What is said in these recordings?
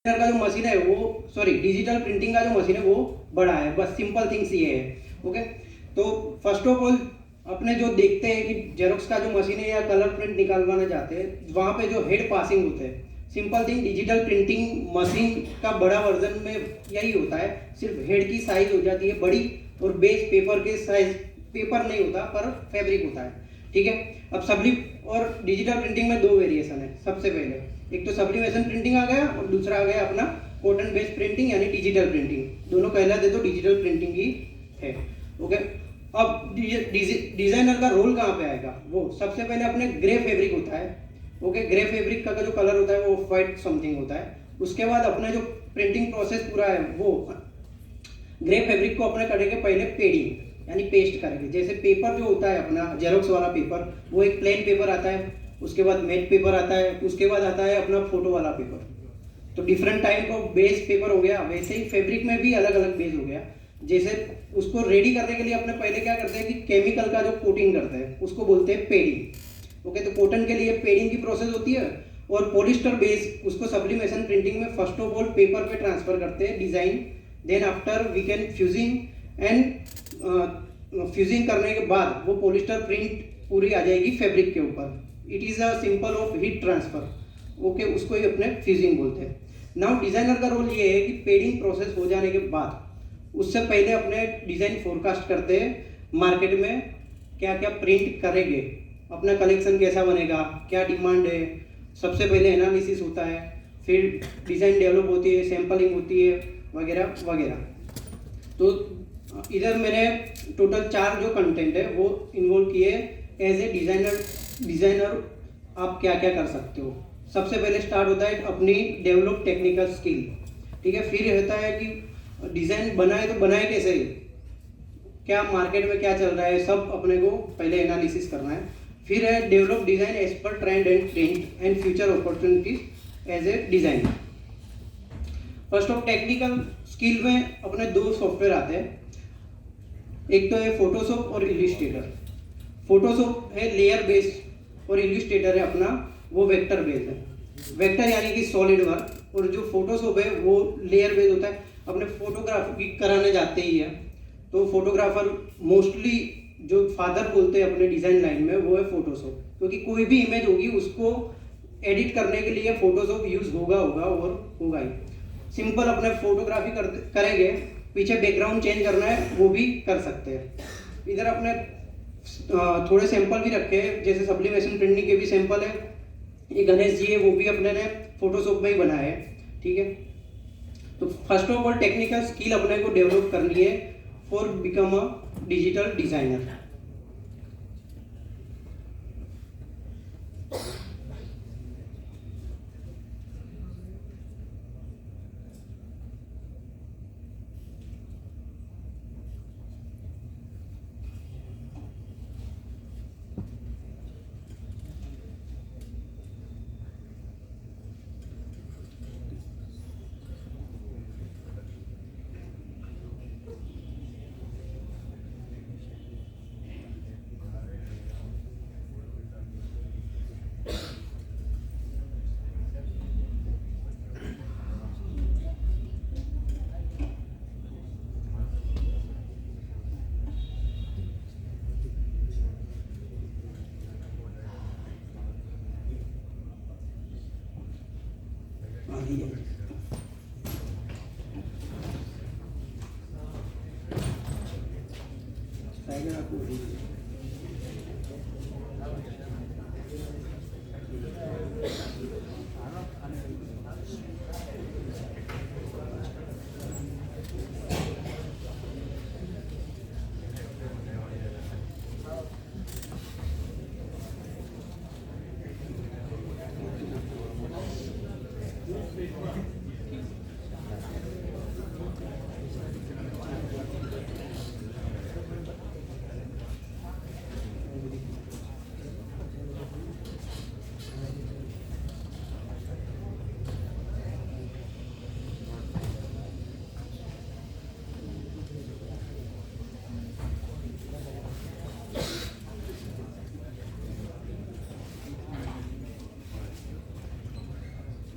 का जो मशीन है वो डिजिटल प्रिंटिंग का जो मशीन है वो बड़ा है। बस सिंपल थिंग्स ये है। ओके, तो फर्स्ट ऑफ ऑल अपने जो देखते हैं कि जेरोक्स का जो मशीन है या कलर प्रिंट निकालवाना चाहते हैं, वहाँ पे जो हेड पासिंग होते हैं, simple thing digital printing machine का बड़ा वर्जन में यही होता है। सिर्फ हेड की साइज हो जाती है बड़ी और बेस पेपर के साइज पेपर नहीं होता पर फैब्रिक होता है। ठीक है, अब और डिजिटल प्रिंटिंग में दो वेरिएशन है। सबसे पहले एक तो सब्लिमेशन प्रिंटिंग आ गया और दूसरा आ गया अपना कॉटन बेस्ड प्रिंटिंग यानी डिजिटल प्रिंटिंग। दोनों कहलाते तो डिजिटल प्रिंटिंग ही है। ओके, अब डिजाइनर का रोल कहाँ पे आएगा? वो सबसे पहले अपने ग्रे फैब्रिक होता है। ओके, ग्रे फैब्रिक का जो कलर होता है वो व्हाइट समथिंग होता है। उसके बाद अपना जो प्रिंटिंग प्रोसेस पूरा है वो ग्रे फैब्रिक को अपने करेंगे पहले पेडिंग यानी पेस्ट करेंगे। जैसे पेपर जो होता है अपना जेरोक्स वाला पेपर, वो एक प्लेन पेपर आता है, उसके बाद मैट पेपर आता है, उसके बाद आता है अपना फोटो वाला पेपर। तो different type of base paper हो गया। वैसे ही फैब्रिक में भी अलग अलग बेस हो गया। जैसे उसको रेडी करने के लिए अपने पहले क्या करते हैं कि केमिकल का जो कोटिंग करते हैं उसको बोलते हैं पेडिंग। ओके, तो कॉटन के लिए पेडिंग की प्रोसेस होती है और पॉलिस्टर बेस उसको सब्लिमेशन प्रिंटिंग में फर्स्ट ऑफ ऑल पेपर पे ट्रांसफर करते हैं design. Then after we can fusing and fusing करने के बाद वो पॉलिस्टर प्रिंट पूरी आ जाएगी फैब्रिक के ऊपर। It is a simple of heat transfer. Okay, उसको ही अपने फ्यूजिंग बोलते हैं। नाउ डिजाइनर का रोल ये है कि पेडिंग प्रोसेस हो जाने के बाद उससे पहले अपने डिजाइन फोरकास्ट करते हैं मार्केट में क्या क्या प्रिंट करेंगे, अपना कलेक्शन कैसा बनेगा, क्या डिमांड है। सबसे पहले एनालिसिस होता है, फिर डिज़ाइन डेवलप होती है, सैम्पलिंग होती है वगैरह वगैरह। तो इधर मैंने टोटल 4 जो कंटेंट है वो इन्वॉल्व किए एज ए डिज़ाइनर आप क्या क्या कर सकते हो। सबसे पहले स्टार्ट होता है अपनी डेवलप टेक्निकल स्किल। ठीक है, फिर होता है कि डिज़ाइन बनाए तो बनाए कैसे, क्या मार्केट में क्या चल रहा है, सब अपने को पहले एनालिसिस करना है। फिर है develop design as per trend and future opportunities as a designer. First of technical skill में अपने 2 सॉफ्टवेयर आते हैं। एक तो है फोटोशॉप और इलिस्ट्रेटर। फोटोशॉप है लेयर बेस्ड और इलिस्ट्रेटर है अपना वो वेक्टर बेस्ड है। वेक्टर यानी कि सॉलिड वर्क, और जो फोटोशॉप है वो लेयर बेस्ड होता है। अपने फोटोग्राफी कराने जाते ही है तो फोटोग्राफर मोस्टली जो फादर बोलते हैं अपने डिज़ाइन लाइन में वो है फोटोशॉप, क्योंकि कोई भी इमेज होगी उसको एडिट करने के लिए फोटोशॉप यूज़ होगा और होगा ही। सिंपल अपने फोटोग्राफी करेंगे, पीछे बैकग्राउंड चेंज करना है वो भी कर सकते हैं। इधर अपने थोड़े सैंपल भी रखे हैं, जैसे सब्लिमेशन प्रिंटिंग के भी सैंपल है। ये गणेश जी है, वो भी अपने ने फोटोशॉप में ही बनाया है। ठीक है, तो first of all technical skill अपने को डेवलप करनी है for become a digital designer.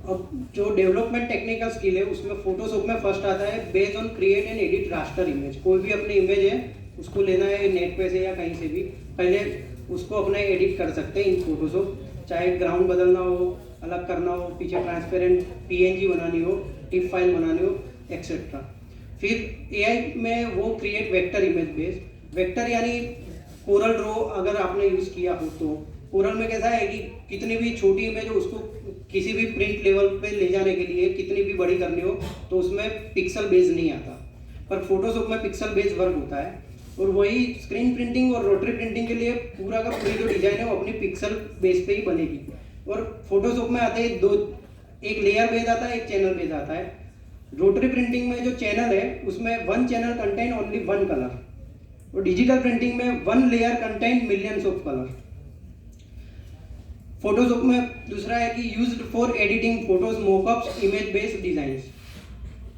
अब जो डेवलपमेंट टेक्निकल स्किल है उसमें फोटोशॉप में फर्स्ट आता है based on create and edit raster image. कोई भी अपनी इमेज है उसको लेना है नेट पे से या कहीं से भी, पहले उसको अपना एडिट कर सकते हैं इन फोटोशॉप, चाहे ग्राउंड बदलना हो, अलग करना हो, पीछे ट्रांसपेरेंट पीएनजी बनानी हो, टिप फाइल बनानी हो, एक्सेट्रा। फिर एआई में वो create vector image based, vector यानी कोरल ड्रॉ अगर आपने यूज़ किया हो तो कोरल में कैसा है कि कितनी भी छोटी इमेज हो उसको किसी भी प्रिंट लेवल पे ले जाने के लिए कितनी भी बड़ी करनी हो तो उसमें पिक्सल बेस नहीं आता, पर फोटोशॉप में पिक्सल बेस वर्क होता है। और वही स्क्रीन प्रिंटिंग और रोटरी प्रिंटिंग के लिए पूरा का पूरी जो डिज़ाइन है वो अपनी पिक्सल बेस पे ही बनेगी। और फोटोशॉप में आते हैं दो, एक लेयर बेस आता है, एक चैनल बेस आता है। रोटरी प्रिंटिंग में जो चैनल है उसमें one channel contain only one colour, और डिजिटल प्रिंटिंग में one layer contain millions of colour. Photoshop में दूसरा है कि used for editing photos, mockups, image based designs.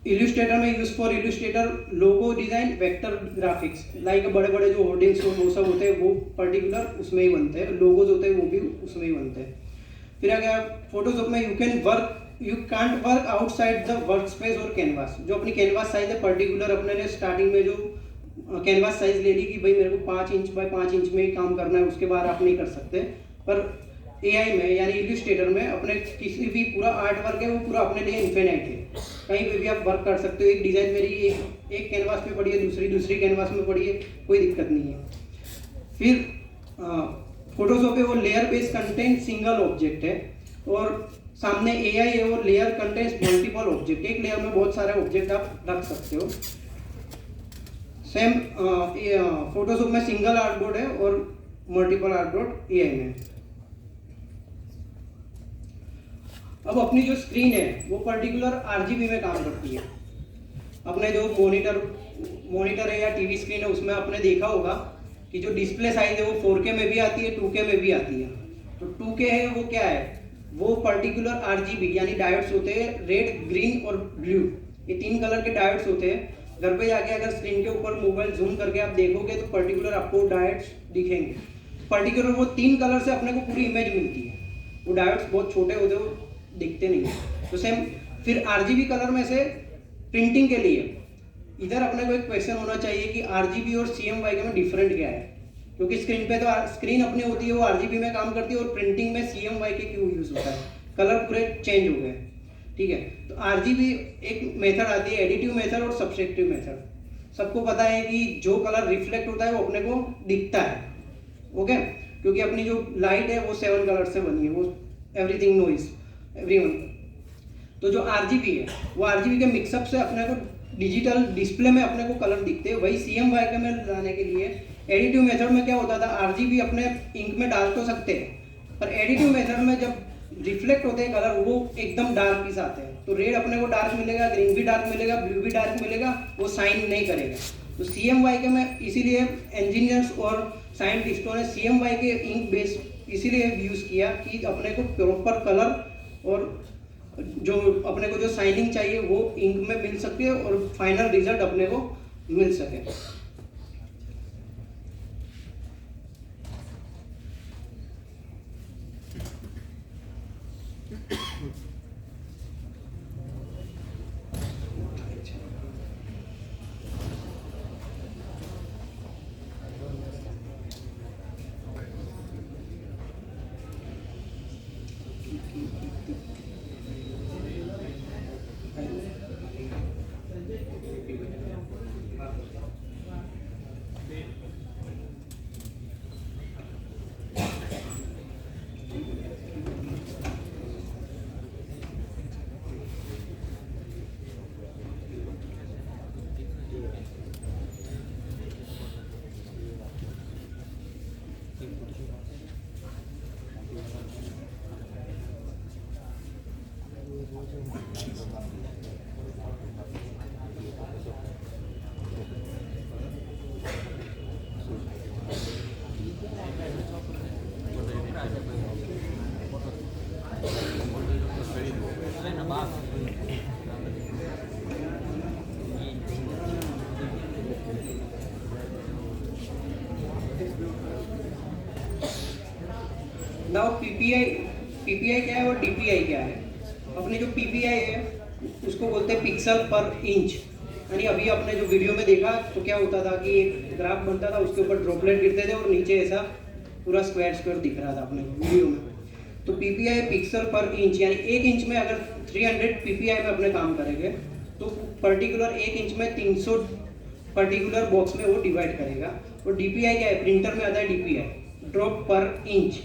Illustrator में use for Illustrator logo design, vector graphics, like बड़े बड़े जो होर्डिंग्स वो सब होते हैं वो पर्टिकुलर उसमें ही बनते हैं, लोगोज होते हैं वो भी उसमें ही बनते हैं। फिर आ गया फोटोशॉप में you can't work outside the work space और कैनवास। जो अपनी कैनवास साइज है पर्टिकुलर, अपने ने स्टार्टिंग में जो कैनवास साइज ले ली कि भाई मेरे को 5 इंच बाय 5 इंच में ही काम करना है, उसके बाद आप नहीं कर सकते। पर एआई में यानी इल्यूस्ट्रेटर में अपने किसी भी पूरा आर्ट वर्क है वो पूरा अपने लिए इन्फिनाइट है, कहीं पे भी आप वर्क कर सकते हो। एक डिज़ाइन मेरी एक कैनवास में पड़ी है, दूसरी कैनवास में पड़ी है, कोई दिक्कत नहीं है। फिर फोटोशॉप है वो layer based content single object है, और सामने एआई है वो लेयर कंटेंट्स मल्टीपल ऑब्जेक्ट, एक लेयर में बहुत सारे ऑब्जेक्ट आप रख सकते हो। सेम फोटोशॉप में सिंगल आर्टबोर्ड है और मल्टीपल आर्टबोर्ड एआई में। अब अपनी जो स्क्रीन है वो पर्टिकुलर आरजीबी में काम करती है। अपने जो मॉनिटर है या टीवी स्क्रीन है उसमें आपने देखा होगा कि जो डिस्प्ले साइज है वो 4K में भी आती है, 2K में भी आती है। तो 2K है वो क्या है, वो पर्टिकुलर आरजीबी यानी डायोड्स होते हैं, रेड, ग्रीन और ब्लू, ये 3 कलर के डायोड्स होते हैं। घर पे जाके अगर स्क्रीन के ऊपर मोबाइल जूम करके आप देखोगे तो पर्टिकुलर आपको डायोड्स दिखेंगे। पर्टिकुलर वो 3 कलर से अपने को पूरी इमेज मिलती है। वो डायोड्स बहुत छोटे होते हैं, वो दिखते नहीं है। तो सेम फिर आरजीबी कलर में से प्रिंटिंग के लिए इधर अपने को एक क्वेश्चन होना चाहिए कि आरजीबी और CMYK में डिफरेंट क्या है, क्योंकि स्क्रीन पे तो स्क्रीन अपनी होती है वो आरजीबी में काम करती है, और प्रिंटिंग में CMYK क्यों यूज होता है, कलर पूरे चेंज हो गए। ठीक है, तो आरजीबी एक मेथड आती है एडिटिव मेथड और सब्सट्रैक्टिव मेथड। सबको पता है कि जो कलर रिफ्लेक्ट होता है वो अपने को दिखता है, ओके, क्योंकि अपनी जो लाइट है वो 7 कलर से बनी है, वो एवरीथिंग नोइज एवरीवन। तो जो आरजीबी है वो आरजीबी के मिक्सअप से अपने को डिजिटल डिस्प्ले में अपने को कलर दिखते हैं। वही CMYK में लाने के लिए एडिटिव मेथड में क्या होता था, आरजीबी अपने इंक में डाल तो सकते हैं, पर एडिटिव मेथड में जब रिफ्लेक्ट होते हैं कलर वो एकदम डार्क पीस आते हैं। तो रेड अपने को डार्क मिलेगा, ग्रीन भी डार्क मिलेगा, ब्लू भी डार्क मिलेगा, वो साइन नहीं करेगा। तो CMYK में इसीलिए इंजीनियर्स और साइंटिस्टों ने CMYK इंक बेस इसीलिए यूज़ किया कि अपने को प्रॉपर कलर और जो अपने को जो साइनिंग चाहिए वो इंक में मिल सके और फाइनल रिजल्ट अपने को मिल सके। नाउ पीपीआई क्या है और डीपीआई क्या है। अब अपनी जो पीपीआई है उसको बोलते हैं पिक्सल पर इंच। यानी अभी आपने जो वीडियो में देखा तो क्या होता था कि एक ग्राफ बनता था, उसके ऊपर ड्रॉपलेट गिरते थे और नीचे ऐसा पूरा स्क्वायर स्क्वायर दिख रहा था अपने वीडियो में। तो पीपीआई पिक्सल पर इंच, यानी 1 इंच में अगर 300 पीपीआई में अपने काम करेंगे तो पर्टिकुलर 1 इंच में 300 पर्टिकुलर बॉक्स में वो डिवाइड करेगा। और डीपीआई क्या है, प्रिंटर में आता है डीपीआई, ड्रॉप पर इंच।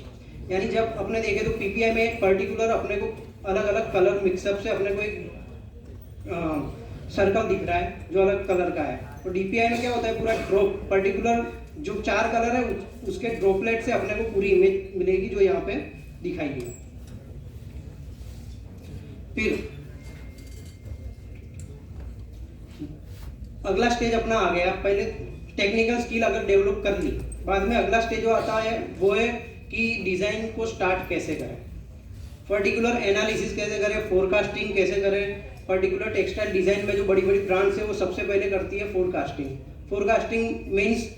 यानी जब अपने देखे तो पीपीआई में एक पर्टिकुलर अपने को अलग अलग कलर मिक्सअप से अपने को एक सर्कल दिख रहा है जो अलग कलर का है। और डीपीआई में क्या होता है, पूरा ड्रॉप पर्टिकुलर जो 4 कलर है उसके ड्रॉपलेट से अपने को पूरी इमेज मिलेगी जो यहाँ पे दिखाई दी। फिर अगला स्टेज अपना आ गया, पहले टेक्निकल स्किल अगर डेवलप कर ली, बाद में अगला स्टेज जो आता है वो है कि डिज़ाइन को स्टार्ट कैसे करें, पर्टिकुलर एनालिसिस कैसे करें, फोरकास्टिंग कैसे करें। पर्टिकुलर टेक्सटाइल डिज़ाइन में जो बड़ी बड़ी ब्रांड्स है वो सबसे पहले करती है फोरकास्टिंग। फोरकास्टिंग मीन्स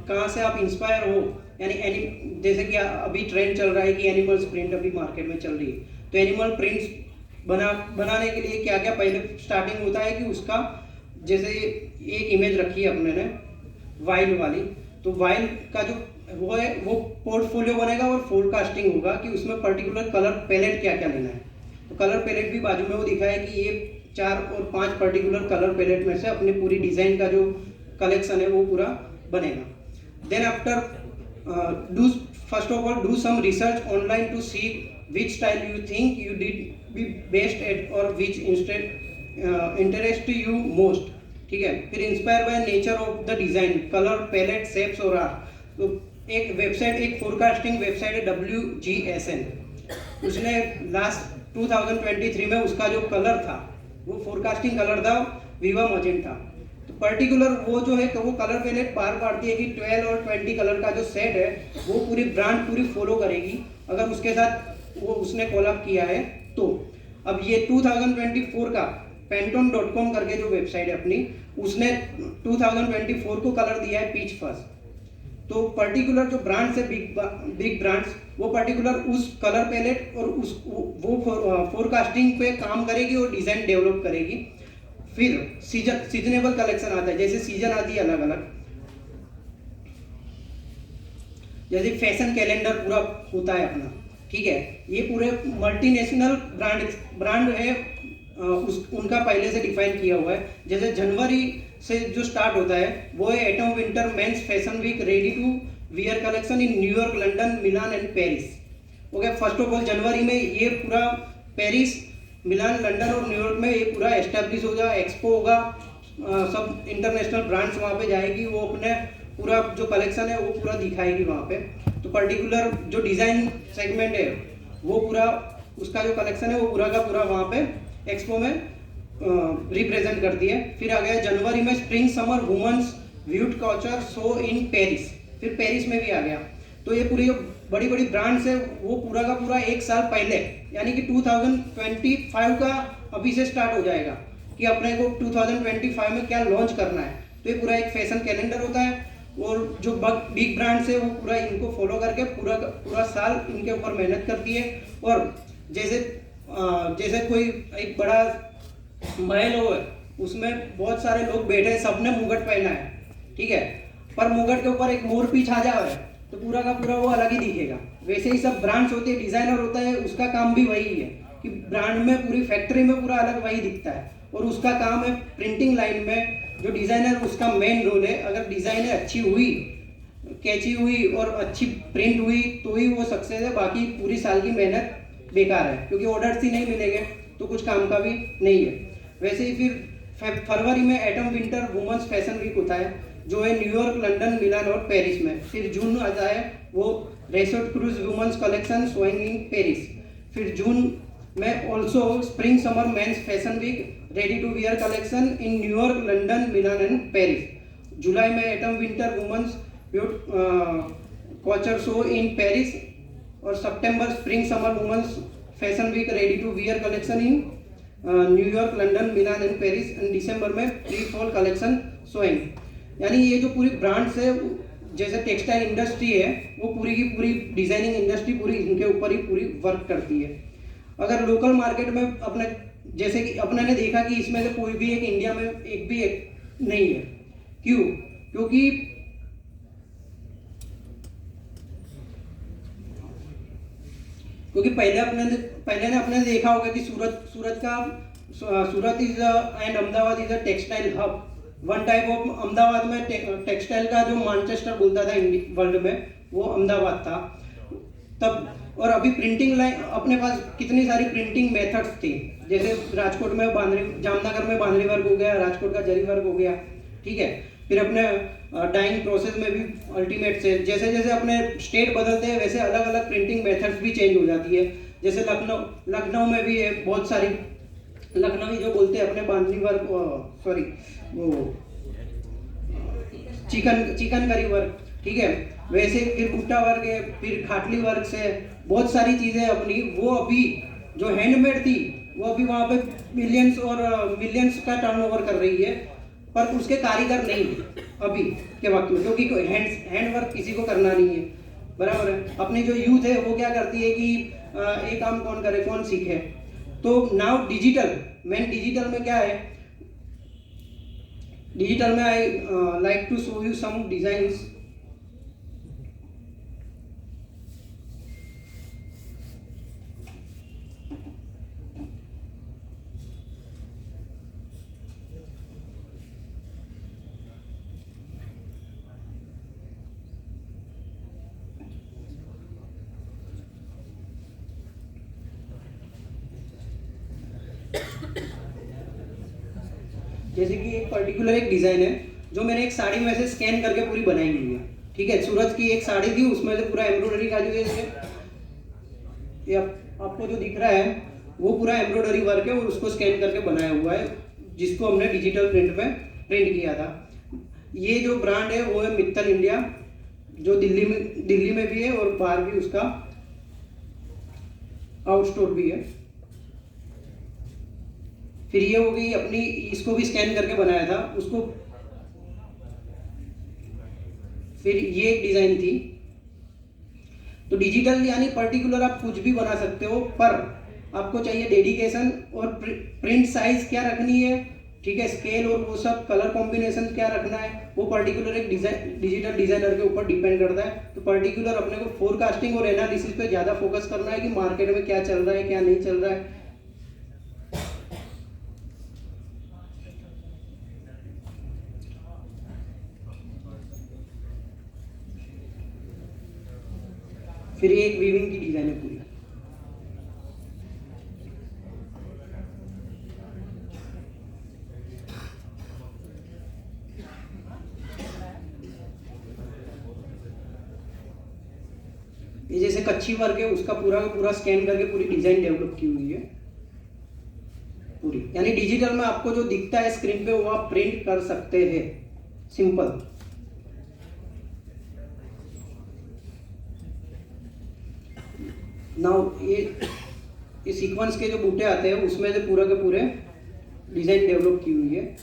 कहाँ से आप इंस्पायर हो, यानी जैसे कि अभी ट्रेंड चल रहा है कि एनिमल्स प्रिंट अभी मार्केट में चल रही है, तो एनिमल प्रिंट्स बनाने के लिए क्या क्या पहले स्टार्टिंग होता है कि उसका, जैसे एक इमेज रखी है अपने ने वाइल्ड वाली, तो वाइल्ड का जो वो है वो पोर्टफोलियो बनेगा और फोरकास्टिंग होगा कि उसमें पर्टिकुलर कलर पैलेट क्या क्या लेना है। तो कलर पैलेट भी बाजू में वो दिखा है कि ये 4 और 5 पर्टिकुलर कलर पैलेट में से अपनी पूरी डिज़ाइन का जो कलेक्शन है वो पूरा बनेगा। Then after do first of all do some research online to see which style you think you did be best at और विच इंटरेस्ट यू मोस्ट। ठीक है, फिर inspire by nature of the design, colour palette, shapes और art. तो एक website, एक forecasting website है WGSN, उसने लास्ट 2023 में उसका जो कलर था वो फोरकास्टिंग कलर था विवा मजेंटा। तो पर्टिकुलर वो जो है वो कलर पैलेट पार पाड़ती है कि 12 और 20 कलर का जो सेट है वो पूरी ब्रांड पूरी फॉलो करेगी अगर उसके साथ वो उसने कोलैब किया है तो। अब ये 2024 का pantone.com करके जो वेबसाइट है अपनी, उसने 2024 को कलर दिया है पीच फर्स्ट। तो पर्टिकुलर जो ब्रांड्स है बिग ब्रांड्स, वो पर्टिकुलर उस कलर पैलेट और उस वो फोरकास्टिंग पे काम करेगी और डिज़ाइन डेवलप करेगी। फिर सीजनेबल कलेक्शन आता है, जैसे सीजन आती है अलग अलग, जैसे फैशन कैलेंडर पूरा होता है अपना। ठीक है, ये पूरे मल्टीनेशनल ब्रांड है उनका पहले से डिफाइन किया हुआ है। जैसे जनवरी से जो स्टार्ट होता है वो है autumn winter men's fashion week ready to wear collection in new york, London, Milan and Paris. Okay, first of all जनवरी में ये पूरा पेरिस, मिलान, लंदन और न्यूयॉर्क में ये पूरा एस्टेब्लिश होगा, एक्सपो होगा, सब इंटरनेशनल ब्रांड्स वहाँ पे जाएगी, वो अपने पूरा जो कलेक्शन है वो पूरा दिखाएगी वहाँ पे। तो पर्टिकुलर जो डिज़ाइन सेगमेंट है वो पूरा उसका जो कलेक्शन है वो पूरा का पूरा वहाँ पे एक्सपो में रिप्रेजेंट करती है। फिर आ गया जनवरी में spring summer women's haute couture show in Paris, फिर पेरिस में भी आ गया। तो ये पूरी जो बड़ी बड़ी ब्रांड्स है वो पूरा का पूरा 1 साल पहले, यानी कि 2025 का अभी से स्टार्ट हो जाएगा कि अपने को 2025 में क्या लॉन्च करना है। तो ये पूरा एक फैशन कैलेंडर होता है और जो बिग ब्रांड्स है वो पूरा इनको फॉलो करके पूरा साल इनके ऊपर मेहनत करती है। और जैसे कोई एक बड़ा महल हो, उसमें बहुत सारे लोग बैठे हैं, सबने मुकुट पहना है, ठीक है, पर मुकुट के ऊपर एक मोर पीछ आ जाए तो पूरा का पूरा वो अलग ही दिखेगा। वैसे ही सब ब्रांड्स होते हैं, डिजाइनर होता है, उसका काम भी वही है कि ब्रांड में पूरी फैक्ट्री में पूरा अलग वही दिखता है और उसका काम है प्रिंटिंग लाइन में जो डिजाइनर, उसका मेन रोल है। अगर डिजाइन अच्छी हुई, कैची हुई और अच्छी प्रिंट हुई तो ही वो सक्सेस है, बाकी पूरी साल की मेहनत बेकार है क्योंकि ऑर्डर्स ही नहीं मिलेंगे तो कुछ काम का भी नहीं है। वैसे ही फिर फरवरी में autumn winter women's fashion week होता है जो है न्यूयॉर्क, लंदन, मिलान और पेरिस में। फिर जून आता है वो resort cruise women's collection showing in Paris. फिर जून में also spring summer men's fashion week ready to wear collection in new york, London, Milan and Paris. जुलाई में autumn winter women's culture show in Paris और सितंबर spring summer women's fashion week ready to wear collection in new york, London, Milan and Paris and दिसंबर में pre fall collection showing. यानी ये जो पूरी ब्रांड्स है, जैसे टेक्सटाइल इंडस्ट्री है, वो पूरी की पूरी डिजाइनिंग इंडस्ट्री पूरी इनके ऊपर ही पूरी वर्क करती है। अगर लोकल मार्केट में अपने, जैसे कि अपने ने देखा कि इसमें से कोई भी एक इंडिया में एक भी एक नहीं है। क्यों? क्योंकि पहले ने अपने देखा होगा कि Surat is and Ahmedabad is a textile hub. One type of Ahmedabad में टेक्सटाइल का जो मैनचेस्टर बोलता था वर्ल्ड में, वो अहमदाबाद था तब। और अभी प्रिंटिंग लाइन अपने पास कितनी सारी प्रिंटिंग मेथड्स थी, जैसे राजकोट में जामनगर में बांधनी वर्क हो गया, राजकोट का जरी वर्क हो गया, ठीक है। फिर अपने डाइंग प्रोसेस में भी अल्टीमेट से जैसे जैसे अपने स्टेट बदलते हैं वैसे अलग अलग प्रिंटिंग मेथड्स भी चेंज हो जाती है। जैसे लखनऊ में भी है बहुत सारी, लखनवी जो बोलते हैं अपने बांधनी वर्क, सॉरी वो चिकन करी वर्क, ठीक है। वैसे फिर बूटा वर्क है, फिर खाटली वर्क से बहुत सारी चीज़ें अपनी वो अभी जो हैंडमेड थी वो अभी वहाँ पे मिलियंस का टर्नओवर कर रही है, पर उसके कारीगर नहीं है अभी के वक्त में, क्योंकि हैंड वर्क किसी को करना नहीं है, बराबर है। अपनी जो यूथ है वो क्या करती है कि एक काम कौन करे, कौन सीखे। तो नाउ डिजिटल में क्या है, डिजिटल में I like to show you some designs. जैसे कि एक पर्टिकुलर एक डिज़ाइन है जो मैंने एक साड़ी में से स्कैन करके पूरी बनाई हुई है, ठीक है। सूरज की एक साड़ी थी, उसमें से पूरा एम्ब्रॉयडरी का जो ये आपको जो दिख रहा है वो पूरा एम्ब्रॉयडरी वर्क है और उसको स्कैन करके बनाया हुआ है, जिसको हमने डिजिटल प्रिंट में प्रिंट किया था। ये जो ब्रांड है वो है मित्तल इंडिया, जो दिल्ली में भी है और बाहर भी उसका आउट स्टोर भी है। फिर ये हो गई अपनी, इसको भी स्कैन करके बनाया था उसको। फिर ये एक डिजाइन थी। तो डिजिटल यानी पर्टिकुलर आप कुछ भी बना सकते हो, पर आपको चाहिए डेडिकेशन और प्रिंट साइज क्या रखनी है, ठीक है, स्केल और वो सब कलर कॉम्बिनेशन क्या रखना है, वो पर्टिकुलर एक डिजिटल डिजाइनर के ऊपर डिपेंड करता है। तो पर्टिकुलर अपने को फोरकास्टिंग और एनालिसिस पे ज़्यादा फोकस करना है कि मार्केट में क्या चल रहा है क्या नहीं चल रहा है। फिर ये एक वीविंग की डिजाइन है पूरी। ये जैसे कच्ची वर्क है उसका पूरा का पूरा स्कैन करके पूरी डिजाइन डेवलप की हुई है पूरी। यानी डिजिटल में आपको जो दिखता है स्क्रीन पे वो आप प्रिंट कर सकते हैं, सिंपल। नाउ ये सीक्वेंस के जो बूटे आते हैं उसमें से पूरा के पूरे डिजाइन डेवलप की हुई है।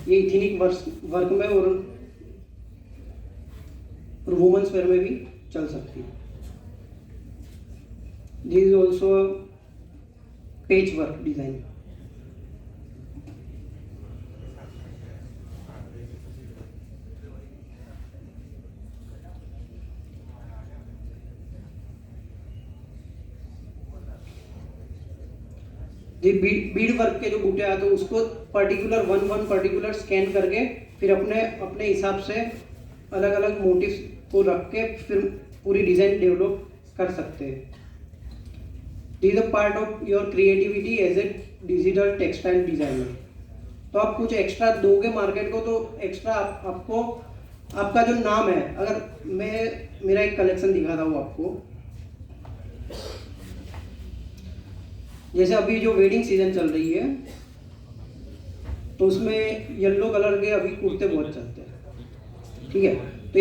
ये इथेनिक वर्क में और वुमेन्स वेयर में भी चल सकती है। दिस इज ऑल्सो पेच वर्क डिजाइन। बीड वर्क के जो बूटे आते हैं उसको पर्टिकुलर वन पर्टिकुलर स्कैन करके फिर अपने हिसाब से अलग अलग मोटिव्स को रख के फिर पूरी डिजाइन डेवलप कर सकते हैं। This is a part of your creativity as a digital textile designer. तो आप कुछ एक्स्ट्रा दोगे मार्केट को तो एक्स्ट्रा आपको आपका जो नाम है, अगर मेरा एक कलेक्शन दिखाता हूँ आपको, जैसे अभी जो वेडिंग सीजन चल रही है तो उसमें येलो कलर के अभी कुर्ते बहुत चलते हैं, ठीक है। तो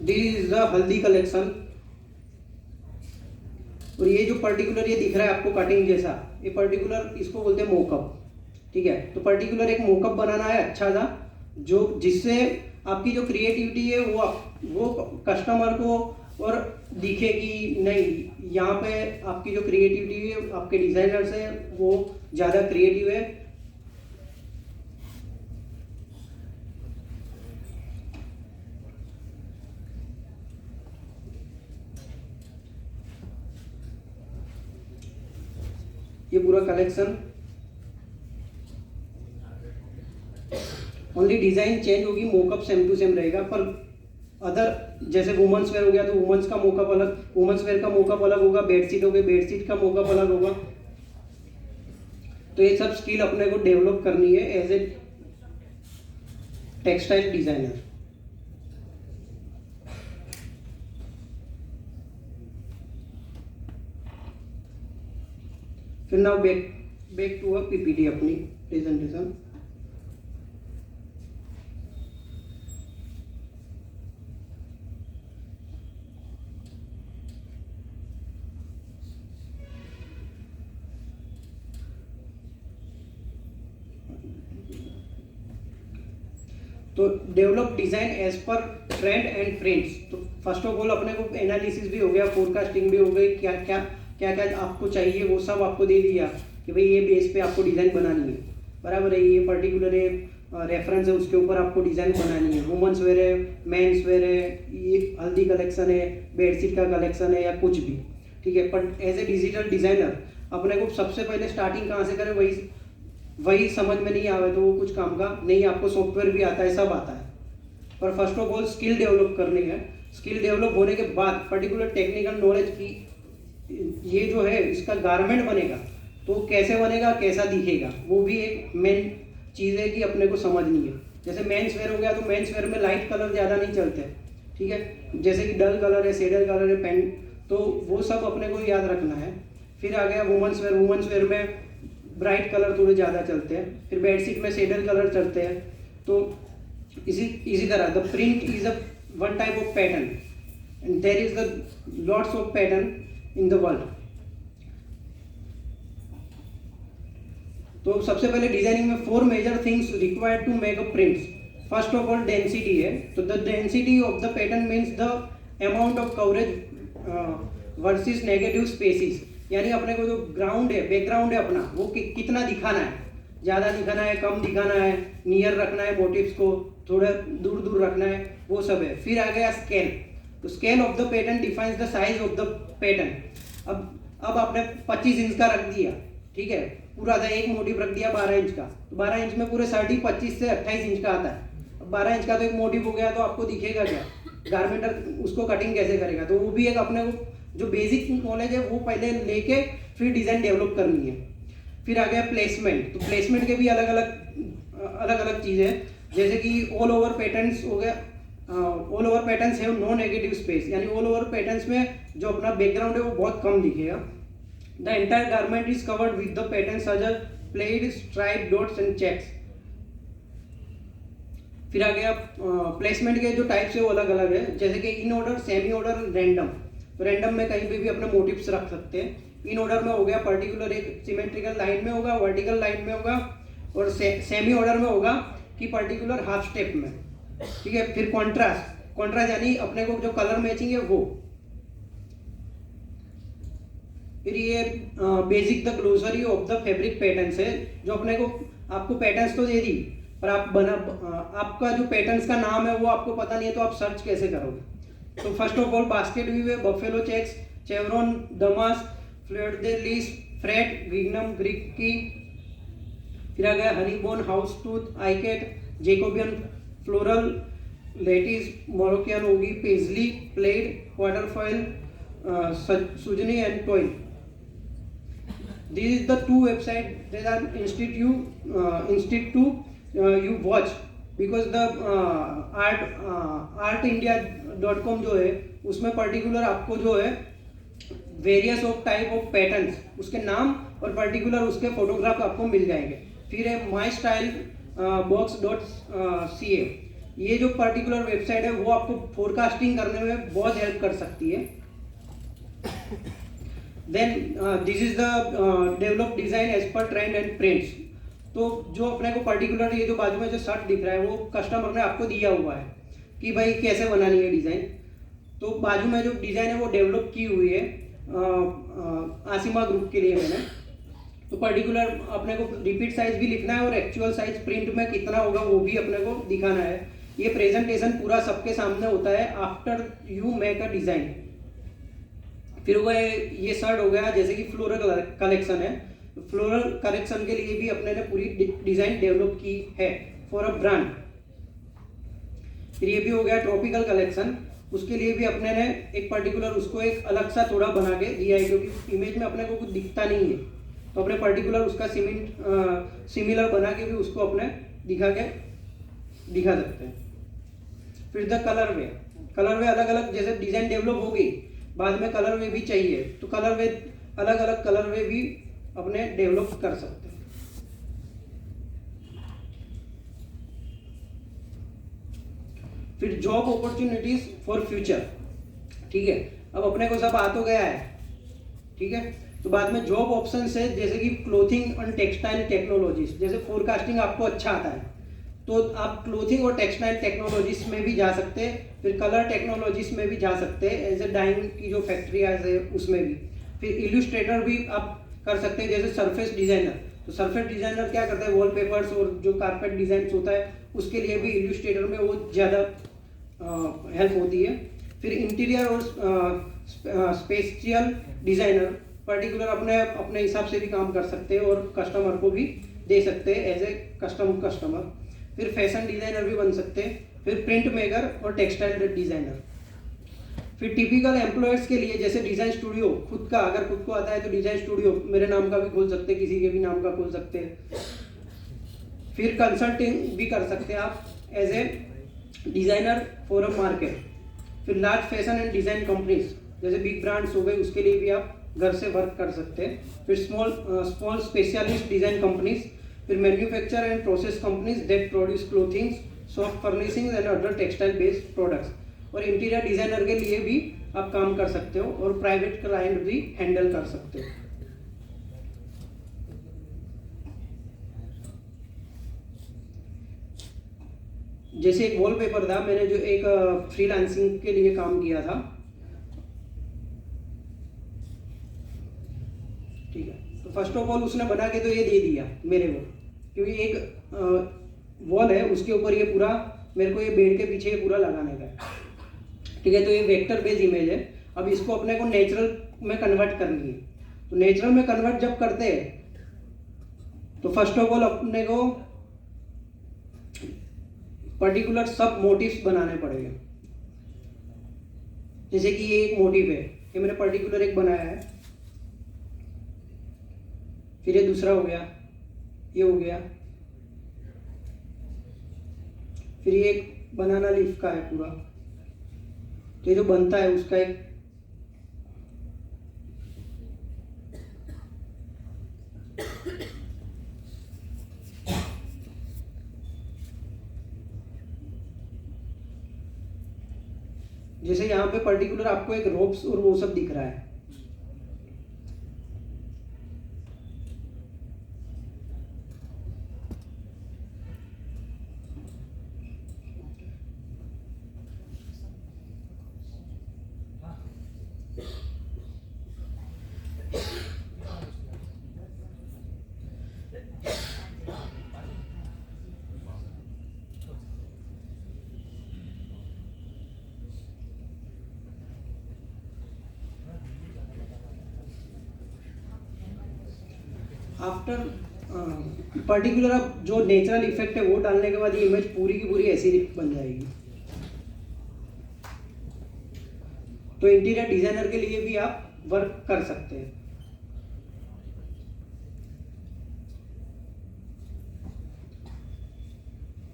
दिस इज द हल्दी कलेक्शन। और ये जो पर्टिकुलर ये दिख रहा है आपको कटिंग जैसा, ये पर्टिकुलर इसको बोलते हैं मोकअप, ठीक है। तो पर्टिकुलर एक मोकअप बनाना है अच्छा सा, जो जिससे आपकी जो क्रिएटिविटी है वो कस्टमर को और दिखे कि नहीं यहाँ पे आपकी जो क्रिएटिविटी है, आपके डिज़ाइनर्स है वो ज़्यादा क्रिएटिव है। ये पूरा कलेक्शन, ओनली डिज़ाइन चेंज होगी, मोकअप सेम टू सेम रहेगा, पर अदर जैसे वुमेंस वेयर हो गया तो वुमेंस का मोकअप अलग, वुमेंस वेयर का मोकअप अलग होगा, बेडशीट हो गई बेडशीट का मोकअप अलग होगा। तो ये सब स्किल अपने को डेवलप करनी है एज ए टेक्सटाइल डिजाइनर। फिर now back to a PPT अपनी प्रेजेंटेशन। तो develop design as per trend and trends. तो फर्स्ट ऑफ ऑल अपने को एनालिसिस भी हो गया, फोरकास्टिंग भी हो गई, क्या क्या क्या क्या आपको चाहिए वो सब आपको दे दिया कि भाई ये बेस पे आपको डिज़ाइन बनानी है, बराबर है। ये पर्टिकुलर रेफरेंस है, उसके ऊपर आपको डिज़ाइन बनानी है। वुमेंस वेयर है, मेंस वेयर है, ये हल्दी कलेक्शन है, बेडशीट का कलेक्शन है, या कुछ भी, ठीक है। पर एज ए डिजिटल डिज़ाइनर अपने को सबसे पहले स्टार्टिंग कहाँ से करें, वही समझ में नहीं आवे तो वो कुछ काम का नहीं। आपको सॉफ्टवेयर भी आता है, सब आता है, पर first of all skill develop करनी है। स्किल डेवलप होने के बाद पर्टिकुलर टेक्निकल नॉलेज की, ये जो है इसका गारमेंट बनेगा तो कैसे बनेगा, कैसा दिखेगा, वो भी एक मेन चीज़ है कि अपने को समझनी है। जैसे मेंस वेयर हो गया तो मेंस वेयर में लाइट कलर ज़्यादा नहीं चलते, ठीक है। जैसे कि डल कलर है, सेडल कलर है पेंट, तो वो सब अपने को याद रखना है। फिर आ गया वुमेंस वेयर। वुमेंस वेयर में ब्राइट कलर थोड़े ज़्यादा चलते हैं, फिर बेडशीट में सेडल कलर चलते हैं। तो इसी तरह the print is a one type of pattern and there is the lots of pattern in the world. तो सबसे पहले डिजाइनिंग में 4 major things required to make a prints. First of all density है, तो the density of the pattern means the amount of coverage versus negative spaces, यानी अपने को जो ग्राउंड है, बैकग्राउंड है अपना, वो कितना दिखाना है, ज़्यादा दिखाना है, कम दिखाना है, नियर रखना है मोटिव्स को, थोड़ा दूर दूर रखना है, वो सब है। फिर आ गया स्केल। तो scale of the pattern defines the size of the pattern. अब आपने 25 इंच का रख दिया, ठीक है, पूरा था एक मोटिव रख दिया 12 इंच का, तो 12 इंच में पूरे 25 से 28 इंच का आता है। अब 12 इंच का तो एक मोटिव हो गया, तो आपको दिखेगा क्या, गारमेंटर उसको कटिंग कैसे करेगा। तो वो भी एक अपने को जो बेसिक नॉलेज है वो पहले लेके फिर डिज़ाइन डेवलप करनी है। फिर आ गया प्लेसमेंट। तो प्लेसमेंट के भी अलग अलग चीज़ें हैं, जैसे कि ऑल ओवर पैटर्न्स हो गया। ऑल ओवर पैटर्न्स है नो नेगेटिव स्पेस, यानी ऑल ओवर पैटर्न्स में जो अपना बैकग्राउंड है वो बहुत कम दिखेगा। The entire garment is covered with the pattern such as plaid, stripe, dots and checks. फिर आ गया प्लेसमेंट के जो टाइप्स है वो अलग अलग है, जैसे कि in order, semi order, random. तो रैंडम में कहीं पे भी अपने मोटिव्स रख सकते हैं। इन ऑर्डर में हो गया पर्टिकुलर एक सिमेट्रिकल लाइन में होगा, वर्टिकल लाइन में होगा, और सेमी ऑर्डर में होगा कि पर्टिकुलर हाफ स्टेप में, ठीक है। फिर कॉन्ट्रास्ट यानी अपने को जो कलर मैचिंग है वो। फिर ये basic the glossary of the fabric patterns है, जो अपने को आपको पैटर्न्स तो दे दी, पर आपका जो पैटर्न्स का नाम है वो आपको पता नहीं है, तो आप सर्च कैसे करोगे। तो first of all basket weave है, buffalo checks, chevron, damask, fleur de lis, fret, gingham, Greek key. फिर आ गया herringbone, houndstooth, ikat, Jacobean, floral, lattice, Moroccan होगी, paisley, plaid, quatrefoil, suzani and toile. This is the 2 website that are institute you watch, because the artindia.com जो है उसमें particular आपको जो है various of type of patterns, उसके नाम और पर्टिकुलर उसके फोटोग्राफ आपको मिल जाएंगे। फिर है माई स्टाइल box.ca, ये जो पर्टिकुलर वेबसाइट है वो आपको फोरकास्टिंग करने में बहुत हेल्प कर सकती है। Then this is the develop design as per trend and prints. तो जो अपने को पर्टिकुलर ये जो बाजू में जो शर्ट दिख रहा है वो कस्टमर ने आपको दिया हुआ है कि भाई कैसे बनानी है डिज़ाइन। तो बाजू में जो डिज़ाइन है वो डेवलप की हुई है, आसिमा ग्रुप के लिए मैंने, तो पर्टिकुलर अपने को रिपीट साइज भी लिखना है और एक्चुअल साइज प्रिंट में कितना होगा वो भी अपने को दिखाना है। ये प्रेजेंटेशन पूरा सबके सामने होता है after you make a design. फिर वो ये शर्ट हो गया, जैसे कि फ्लोरल कलेक्शन है, फ्लोरल कलेक्शन के लिए भी अपने ने पूरी डिज़ाइन डेवलप की है फॉर अ ब्रांड। फिर ये भी हो गया ट्रॉपिकल कलेक्शन, उसके लिए भी अपने ने एक पर्टिकुलर उसको एक अलग सा थोड़ा बना के दिया है, क्योंकि इमेज में अपने को कुछ दिखता नहीं है, तो अपने पर्टिकुलर उसका सिमिलर बना के भी उसको अपने दिखा सकते हैं। फिर द कलर वे अलग अलग, जैसे डिज़ाइन डेवलप हो गई, बाद में कलर वे भी चाहिए, तो कलर वे अलग अलग कलर वे भी अपने डेवलप कर सकते हैं। फिर जॉब अपॉर्चुनिटीज फॉर फ्यूचर, ठीक है, अब अपने को सब आ तो गया है, ठीक है, तो बाद में जॉब ऑप्शन है, जैसे कि क्लोथिंग एंड टेक्सटाइल टेक्नोलॉजीज, जैसे फोरकास्टिंग आपको अच्छा आता है तो आप क्लोथिंग और टेक्सटाइल टेक्नोलॉजीज में भी जा सकते हैं। फिर कलर टेक्नोलॉजीज में भी जा सकते हैं, एज ए डाइंग की जो फैक्ट्रियाँ है उसमें भी। फिर इल्यूस्ट्रेटर भी आप कर सकते हैं, जैसे सरफेस डिजाइनर, तो सरफेस डिजाइनर क्या करता है, वॉलपेपर्स और जो कारपेट डिजाइन होता है उसके लिए भी इल्यूस्ट्रेटर में वो ज़्यादा हेल्प होती है। फिर इंटीरियर और स्पेशियल डिजाइनर, पर्टिकुलर अपने हिसाब से भी काम कर सकते हैं और कस्टमर को भी दे सकते हैं एज ए कस्टमर। फिर फैशन डिजाइनर भी बन सकते हैं। फिर प्रिंट मेकर और टेक्सटाइल डिजाइनर। फिर टिपिकल एम्प्लॉयर्स के लिए जैसे डिजाइन स्टूडियो, खुद का अगर खुद को आता है तो डिजाइन स्टूडियो मेरे नाम का भी खोल सकते हैं, किसी के भी नाम का खोल सकते हैं। फिर कंसल्टिंग भी कर सकते हैं आप as a designer for a market. फिर large fashion and design companies, जैसे बिग ब्रांड्स हो गए, उसके लिए भी आप घर से वर्क कर सकते हैं। फिर स्मॉल स्पेशलिस्ट डिजाइन कंपनीज। फिर manufacture and process companies that produce clothing, soft furnishings and other textile based products. और इंटीरियर डिजाइनर के लिए भी आप काम कर सकते हो और प्राइवेट क्लाइंट भी हैंडल कर सकते हो। जैसे एक वॉलपेपर था, मैंने जो एक फ्रीलांसिंग के लिए काम किया था, ठीक है, तो फर्स्ट ऑफ ऑल उसने बना के तो ये दे दिया मेरे को, क्योंकि एक वॉल है उसके ऊपर ये पूरा मेरे को ये बेड के पीछे ये पूरा लगाने का है, ठीक है, तो ये वेक्टर बेस्ड इमेज है। अब इसको अपने को नेचुरल में कन्वर्ट करनी है, तो नेचुरल में कन्वर्ट जब करते हैं तो फर्स्ट ऑफ ऑल अपने को पर्टिकुलर सब मोटिव्स बनाने पड़ेंगे। जैसे कि ये एक मोटिव है, ये मैंने पर्टिकुलर एक बनाया है, फिर ये दूसरा हो गया, ये हो गया, फिर ये एक बनाना लीफ का है पूरा, तो ये जो बनता है उसका एक, जैसे यहाँ पे पर्टिकुलर आपको एक रोप्स और वो सब दिख रहा है, आफ्टर पर्टिकुलर अब जो नेचुरल इफेक्ट है वो डालने के बाद ये इमेज पूरी की पूरी ऐसी बन जाएगी। तो इंटीरियर डिजाइनर के लिए भी आप वर्क कर सकते हैं।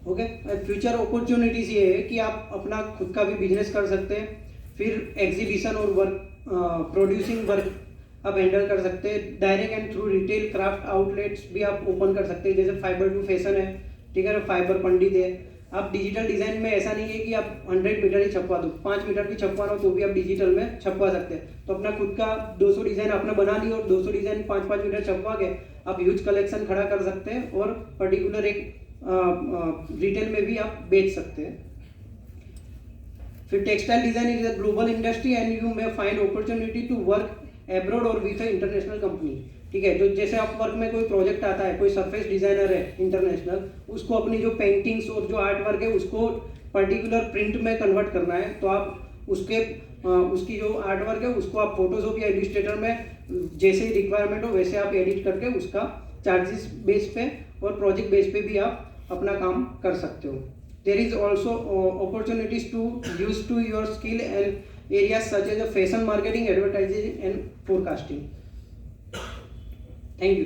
ओके, फ्यूचर अपॉर्चुनिटीज ये है कि आप अपना खुद का भी बिजनेस कर सकते हैं। फिर एग्जीबिशन और वर्क प्रोड्यूसिंग वर्क आप हैंडल कर सकते हैं। Direct and through retail craft outlets भी आप ओपन कर सकते हैं, जैसे फाइबर टू फैशन है, ठीक है, फाइबर पंडित है। आप डिजिटल डिज़ाइन में ऐसा नहीं है कि आप 100 मीटर ही छपवा दो, 5 मीटर भी छपवाना हो तो भी आप डिजिटल में छपवा सकते हैं। तो अपना खुद का 200 डिज़ाइन आपने बना ली और 200 डिज़ाइन 5-5 मीटर छपवा के आप ह्यूज कलेक्शन खड़ा कर सकते हैं और पर्टिकुलर एक रिटेल में भी आप बेच सकते हैं। फिर textile design is a global industry and you may find opportunity to work abroad और विथ इंटरनेशनल कंपनी। ठीक है, जो जैसे आप वर्क में कोई प्रोजेक्ट आता है, कोई सरफेस डिजाइनर है इंटरनेशनल, उसको अपनी जो पेंटिंग्स और जो आर्ट वर्क है उसको पर्टिकुलर प्रिंट में कन्वर्ट करना है, तो आप उसकी जो आर्ट वर्क है उसको आप फोटोशॉप या इलिस्ट्रेटर में जैसे ही रिक्वायरमेंट हो वैसे आप एडिट करके उसका चार्जेस बेस पे और प्रोजेक्ट बेस पे भी आप अपना काम कर सकते हो। There is also opportunities to use to your skill and areas such as fashion marketing, advertising and forecasting. Thank you.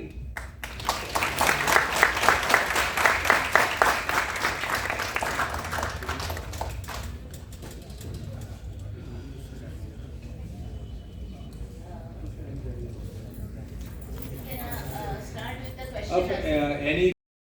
Can start with the question. Of any